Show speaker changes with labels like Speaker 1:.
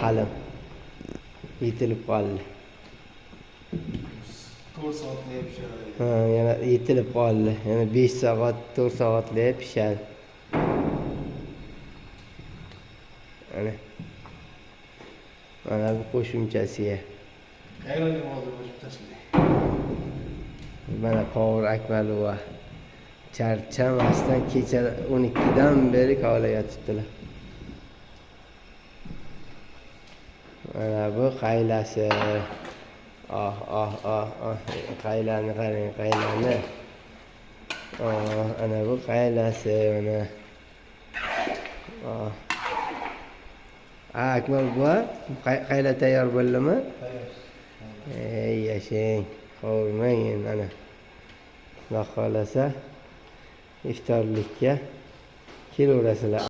Speaker 1: Halim yetilib qoldi.
Speaker 2: 4 soatli pishadi.
Speaker 1: Ha, yana yetilib qoldi. Yana 5 soat, 4 soatli pishadi. Mana bu qo'shimchasiga.
Speaker 2: Qayerga hozir qo'shib tashlaydi.
Speaker 1: Mana Povur Akmalova charchamasdan kecha 12 dan beri kavla yotibdilar. Mana bu qaylasi. Qaylani qarang, qaylani. Ana bu qaylasi mana. Akmal buva, qayla tayyor bo'ldimi?
Speaker 2: Tayyor.
Speaker 1: Ey yashang, qovurmang endi ana. Xudo xolasa iftorlikka kelaverasizlar.